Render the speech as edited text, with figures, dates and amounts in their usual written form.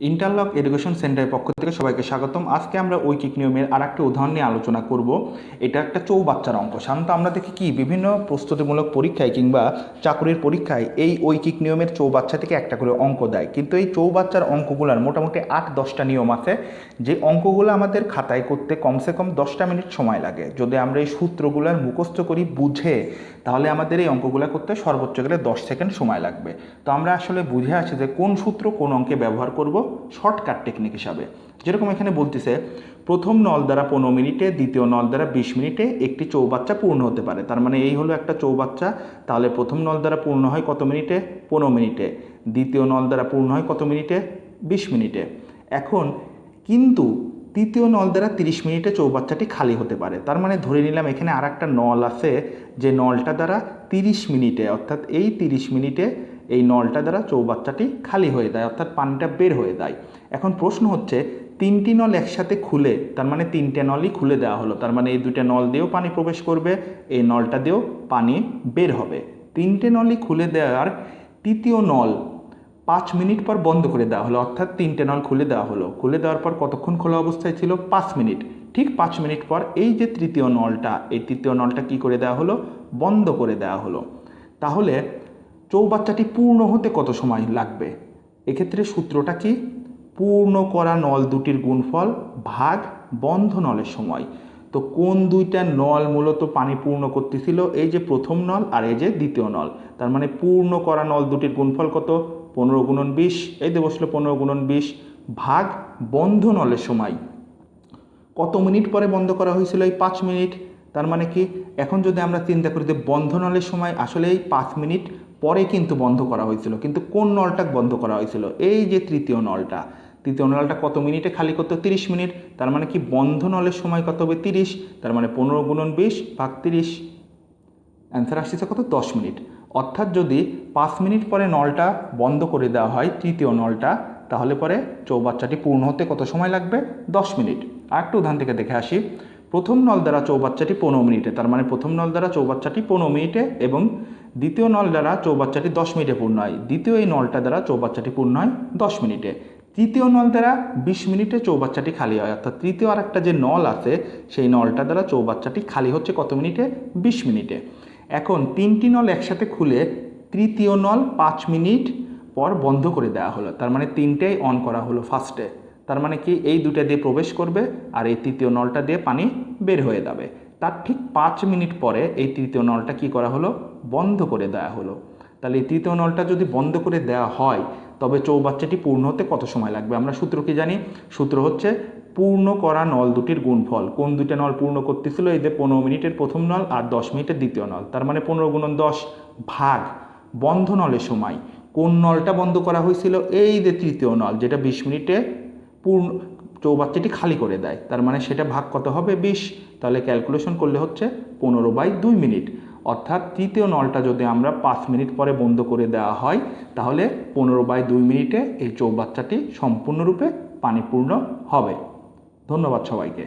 Interlock education সেন্টারের পক্ষ থেকে সবাইকে স্বাগতম। আজকে আমরা ঐকিক নিয়মের আরেকটি উদাহরণ নিয়ে আলোচনা করব। এটা একটা চৌবাচ্চার অঙ্ক। সাধারণত আমরা দেখি কি বিভিন্ন প্রস্তুতিমূলক পরীক্ষায় কিংবা চাকরির পরীক্ষায় এই ঐকিক নিয়মের চৌবাচ্চা থেকে একটা করে অঙ্ক দেয়, কিন্তু এই চৌবাচ্চার অঙ্কগুলোর মোটামুটি 8-10টা নিয়ম আছে যে অঙ্কগুলো আমাদের খাতায় করতে কমসে কম 10টা মিনিট সময় লাগে। যদি আমরা এই সূত্রগুলোর মুখস্থ করি বুঝে, তাহলে আমাদের এই অঙ্কগুলো করতে সর্বোচ্চ গেলে 10 সেকেন্ড সময় লাগবে। তো আমরা আসলে বুঝে আসি যে কোন সূত্র কোন অঙ্কে ব্যবহার করব শর্টকাট টেকনিক হিসাবে। যেরকম এখানে বলতেছে প্রথম নল দ্বারা 15 মিনিটে, দ্বিতীয় নল দ্বারা 20 মিনিটে একটি চৌবাচ্চা পূর্ণ হতে পারে। তার মানে এই হলো একটা চৌবাচ্চা। তাহলে প্রথম নল দ্বারা পূর্ণ হয় কত মিনিটে? 15 মিনিটে। দ্বিতীয় নল দ্বারা পূর্ণ হয় কত মিনিটে? 20 মিনিটে। এখন কিন্তু তৃতীয় নল দ্বারা 30 মিনিটে চৌবাচ্চাটি খালি হতে পারে। তার মানে ধরে নিলাম এখানে আর একটা নল আছে যে নলটা দ্বারা 30 মিনিটে, অর্থাৎ এই 30 মিনিটে এই নলটা দ্বারা চৌবাচ্চাটি খালি হয়ে যায়, অর্থাৎ পানিটা বের হয়ে যায়। এখন প্রশ্ন হচ্ছে তিনটি নল একসাথে খুলে, তার মানে তিনটে নলই খুলে দেওয়া হলো, তার মানে এই দুটো নল দিয়েও পানি প্রবেশ করবে, এই নলটা দিয়েও পানি বের হবে। তিনটে নলই খুলে দেওয়ার তৃতীয় নল 5 মিনিট পর বন্ধ করে দেওয়া হলো, অর্থাৎ তিনটে নল খুলে দেওয়া হলো। খুলে দেওয়ার পর কতক্ষণ খোলা অবস্থায় ছিল? 5 মিনিট। ঠিক 5 মিনিট পর এই যে তৃতীয় নলটা, এই তৃতীয় নলটা কি করে দেওয়া হলো? বন্ধ করে দেওয়া হলো। তাহলে চৌবাচ্চাটি পূর্ণ হতে কত সময় লাগবে? এক্ষেত্রে সূত্রটা কি? পূর্ণ করা নল দুটির গুণফল ভাগ বন্ধ নলের সময়। তো কোন দুইটা নল মূলত পানি পূর্ণ করতেছিল? এই যে প্রথম নল আর এই যে দ্বিতীয় নল। তার মানে পূর্ণ করা নল দুটির গুণফল কত? 15 গুণন 20, এই যে বসলো 15 গুণন 20 ভাগ বন্ধ নলের সময়। কত মিনিট পরে বন্ধ করা হয়েছিল? এই 5 মিনিট। তার মানে কি এখন যদি আমরা চিন্তা করি যে বন্ধ নলের সময় আসলে এই 5 মিনিট পরে কিন্তু বন্ধ করা হয়েছিল, কিন্তু কোন নলটা বন্ধ করা হয়েছিল? এই যে তৃতীয় নলটা। তৃতীয় নলটা কত মিনিটে খালি করতে? 30 মিনিট। তার মানে কি বন্ধ নলের সময় কত হবে? 30। তার মানে 15 গুণন 20 ভাগ 30, অ্যান্সার আসছে কত? 10 মিনিট। অর্থাৎ যদি 5 মিনিট পরে নলটা বন্ধ করে দেওয়া হয় তৃতীয় নলটা, তাহলে পরে চৌবাচ্চাটি পূর্ণ হতে কত সময় লাগবে? 10 মিনিট। আর একটা উদাহরণ থেকে দেখে আসি। প্রথম নল দ্বারা চৌবাচ্চাটি 15 মিনিটে, তার মানে প্রথম নল দ্বারা চৌবাচ্চাটি 15 মিনিটে এবং দ্বিতীয় নল দ্বারা চৌবাচ্চাটি 10 মিনিটে পূর্ণ হয়। দ্বিতীয় এই নলটা দ্বারা চৌবাচ্চাটি পূর্ণ হয় 10 মিনিটে। তৃতীয় নল দ্বারা 20 মিনিটে চৌবাচ্চাটি খালি হয়, অর্থাৎ তৃতীয় আর একটা যে নল আছে সেই নলটা দ্বারা চৌবাচ্চাটি খালি হচ্ছে কত মিনিটে? 20 মিনিটে। এখন তিনটি নল একসাথে খুলে তৃতীয় নল 5 মিনিট পর বন্ধ করে দেওয়া হলো, তার মানে তিনটেই অন করা হলো ফার্স্টে। তার মানে কি এই দুটা দিয়ে প্রবেশ করবে আর এই তৃতীয় নলটা দিয়ে পানি বের হয়ে যাবে। তার ঠিক 5 মিনিট পরে এই তৃতীয় নলটা কি করা হলো? বন্ধ করে দেওয়া হলো। তাহলে এই তৃতীয় নলটা যদি বন্ধ করে দেওয়া হয় তবে চৌবাচ্চাটি পূর্ণ হতে কত সময় লাগবে? আমরা সূত্র কি জানি? সূত্র হচ্ছে পূর্ণ করা নল দুটির গুণফল। কোন দুইটা নল পূর্ণ করতেছিল? এই যে 15 মিনিটের প্রথম নল আর 10 মিনিটের দ্বিতীয় নল। তার মানে 15 গুণন 10 ভাগ বন্ধ নলের সময়। কোন নলটা বন্ধ করা হয়েছিল? এই যে তৃতীয় নল, যেটা 20 মিনিটে পূর্ণ চৌবাচ্চাটি খালি করে দেয়, তার মানে সেটা ভাগ কত হবে? 20। তাহলে ক্যালকুলেশন করলে হচ্ছে 15/2 মিনিট। অর্থাৎ তৃতীয় নলটা যদি আমরা 5 মিনিট পরে বন্ধ করে দেওয়া হয় তাহলে 15/2 মিনিটে এই চৌবাচ্চাটি সম্পূর্ণরূপে পানিপূর্ণ হবে। ধন্যবাদ সবাইকে।